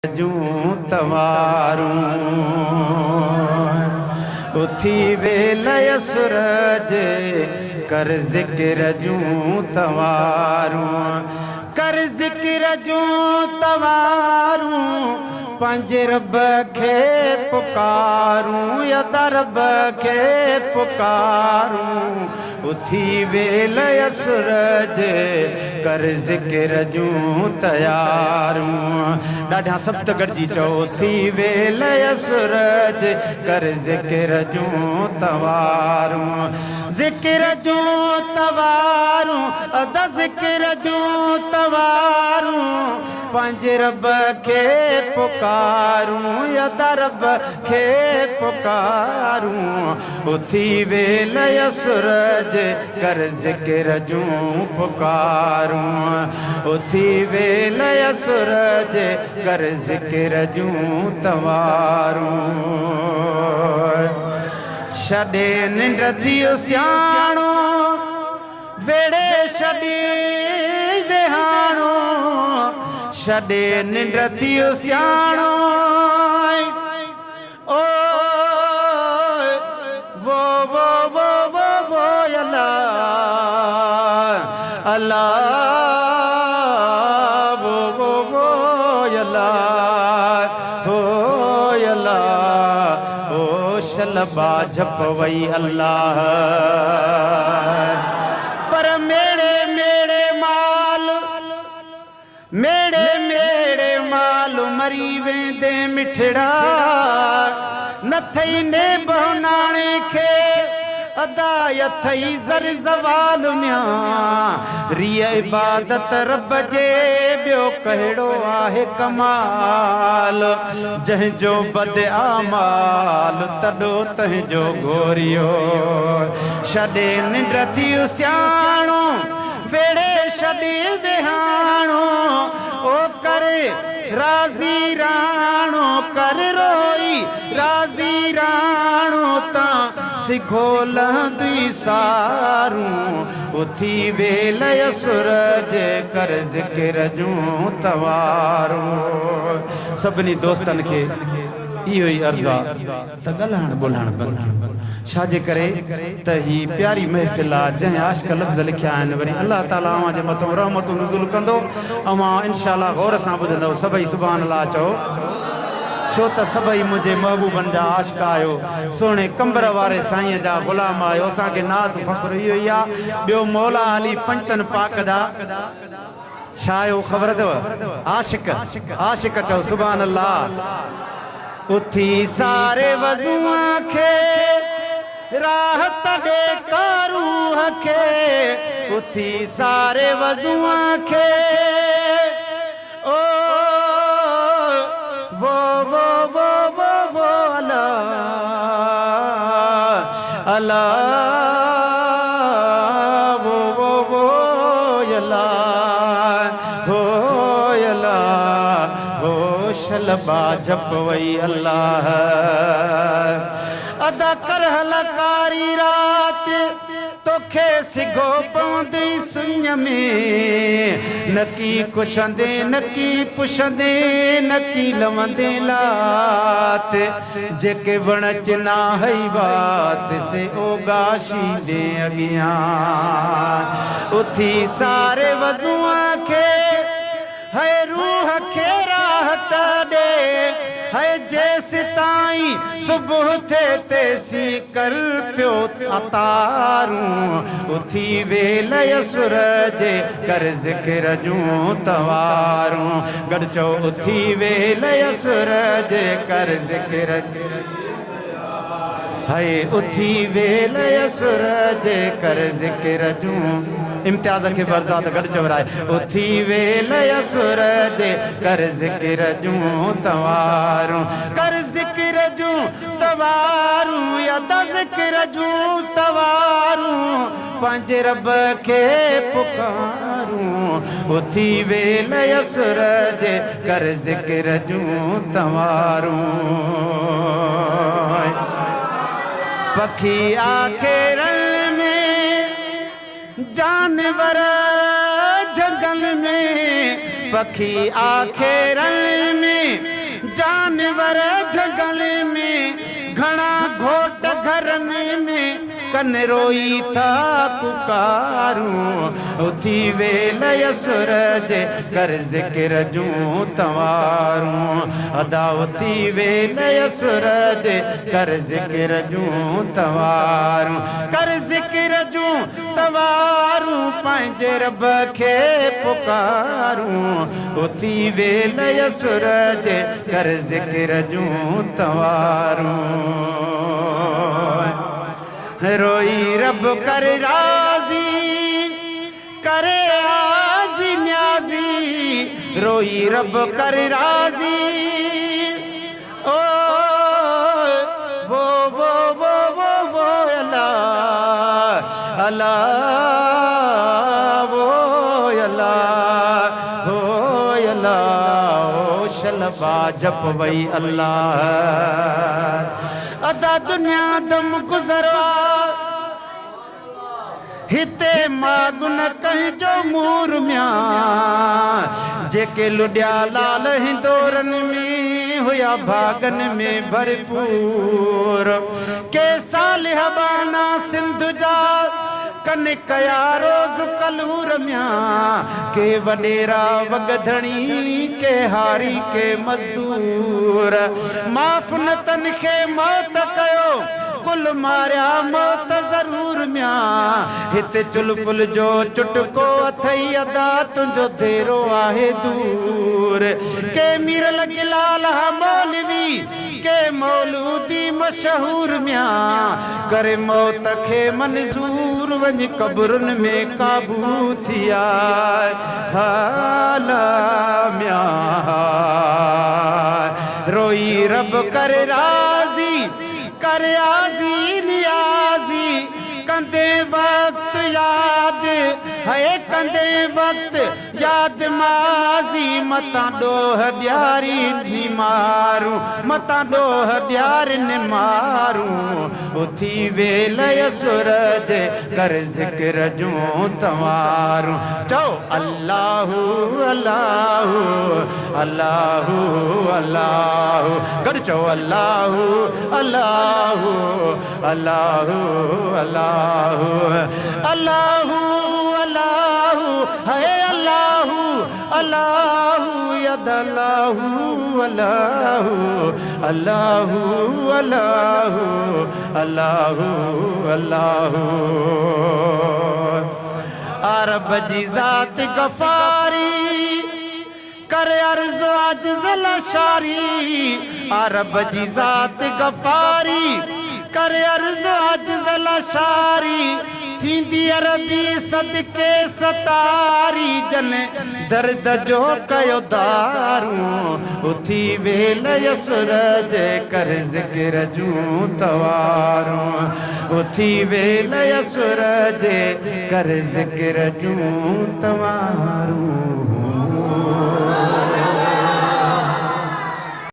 जूं तवारूं उथी वेलय सूरज कर ज़िक्र जूं तवारूं कर ज़िक्र जूं तवारूं पंहिंजे रब खे पुकारूं या दरब खे पुकारूं उथी वेलय सूरज कर ज़िक्र जूं तयारूं ॾाढा सप्त गॾिजी चओ उथी वेलय सूरज कर ज़िक्र जूं तवारूं ज़िक्र जूं तवारूं अद ज़िक्र जूं तवारूं पंहिंजे रब खे पुकारूं या दरब खे पुकारूं उथी वेलय सूरज कर ज़िक्र जूं पुकारूं उथी वेलय सूरज कर ज़िक्र जूं तवारूं छॾे निंड थियो सियाणो वेड़े छॾे वेहाणो छॾे निंड थियो सियाणो ओ वो अल्लाह अल्लाह वो अल्लाह हो अल्लाह ओ शलबा झप वई अल्लाह पर मेरे मेरे माल मेरे मेरे माल मरी वेंदे मिठड़ा न थई ने बहनाणे खे अदा थई ज़र ज़वाल म्यां रिय इबादत रब जे ॿियो कहिड़ो आहे कमाल जंहिंजो बद आमाल तॾो तंहिंजो घोरियो छॾे निंड थियो सियाणो वेड़े छॾे वेहाणो ओ करे राज़ी राणो कर रोई राज़ी राणो तां सिखो लहंदी सारूं उथी वेलय सूरज कर ज़िक्र जूं तवारूं सभिनी दोस्तनि खे इहो ई अर्ज़ु आहे त ॻाल्हाइण ॿोलाइण बंदि छाजे करे त ही प्यारी महफ़िल आहे जंहिं आशिक़ लफ़्ज़ लिखिया आहिनि वरी अल्लाह ताला अव्हां जे मथां रहमतूं नुज़ुल कंदो अव्हां इंशा अल्लाह गौर सां ॿुधंदव सभई सुभान अल्लाह चओ छो त सभई मुंहिंजे महबूबनि जा आशिक़ आहियो सोणे कंबर वारे साईं जा ग़ुलाम आहियो असांखे नाज़ फ़ख़्रु इहो ई आहे ॿियो मौला अली पंजतनि पाक जा छा आहियो ख़बर अथव आशिक़ आशिक़ चओ सुभान अल्लाह उथी सारे वज़ूअ खे राहत ॾे रूह खे उथी सारे वज़ूअ खे ओ वो अल्लाह अल्लाह वो अल्लाह हो अल्लाह हो शलबा झप वई अल्लाह अदा कर हलकारी रात तोखे सिगो पवंदी सुञ में नकी कुशंदे नकी पुछंदे नकी लवंदे लात जेके वण चिना हई बात से ओगाशी दे अगियां उथी सारे वज़ूअ खे है रूह खे राहत ॾे है जेसि ताईं सुबुह थे तेसी कर पियो अतारूं उथी वेलय सूरज कर ज़िक्र जूं तवारूं गॾु चओ उथी वेलय सूरज कर ज़िक्र है उथी वेलय सूरज कर ज़िक्र जूं इम्तियाज़ खे बरसात गॾु चवराए उथी वेलय सूरज कर ज़िक्र जूं तवारूं कर ज़िक्र जूं तवारूं या ज़िक्र जूं तवारूं पंहिंजे रब खे पुकारूं उथी वेलय सूरज कर ज़िक्र जूं तवारूं पखी आखेरनि में जानवर जंगल में पखी आखेरन में घर में कन रोई था पुकारूं उथी वेल सूरज कर ज़िक्र जूं तवारूं अदा उथी वेल सूरज कर ज़िक्र जूं तवारूं कर ज़िक्र जूं तवारूं पंहिंजे रब खे पुकारूं उथी वेल सूरज कर ज़िक्र जूं तवारूं रोई रब कर राज़ी करे आज़ी न्याज़ी रोई रब कर राज़ी ओ वो अल्लाह अल्लाह वो अल्लाह हो अल्लाह ओ शलबा जप वई अल्लाह अदा दुनिया दम गुज़रवा हिते मागुन कहीं जो मूर म्यां जेके लुडिया लाल हिंदोरन में हुया भागन में भरपूर के सालिह बाना सिंध जा कन कया रोज़ कलूर म्यां के वडेरा वगधणी के हारी के मजदूर माफ़ न तन खे मौत कयो कुल मारिया मौत ज़रूर म्यां हिते चुलबुल जो चुटको अथई अदा तुंहिंजो धेरो आहे दूर के मीर लॻिलाल हा मौलवी के मौलूदी मशहूर म्यां करे मौत खे मंज़ूर वञी कब्रुनि में काबू थिया हाला म्यां रोई रब करे राज़ी कर आज़ी नियाज़ी कंदे वक्त याद है कंदे वक्त याद माज़ी मता डोह ॾियारी नी मारूं मता डोह ॾियारी नी मारूं उथी वेल सूरज कर ज़िक्र जूं तवारूं चओ अल्लाहु अल्लाहु अल्लाहु अल्लाहु गॾु चओ अल्लाहु अल्लाहु अल्लाहु अल्लाहु अल्लाहु अल्लाहु है अल्लाहु अल्लाहु यद अल्लाहु अल्लाहु अल्लाहु अल्लाहु अल्लाहु अल्लाहु अरब जी ज़ात गफ़ारी करे अर्ज़ आजिज़ लशारी अरब जी ज़ात गफ़ारी करे अर्ज़ आजिज़ लशारी थींदी अरबी सदके सतारी जन दर्द जो कयो दारूं उथी वेल सूरज कर ज़िक्र जूं तवारूं उथी वेल सूरज कर ज़िक्र जूं तवारूं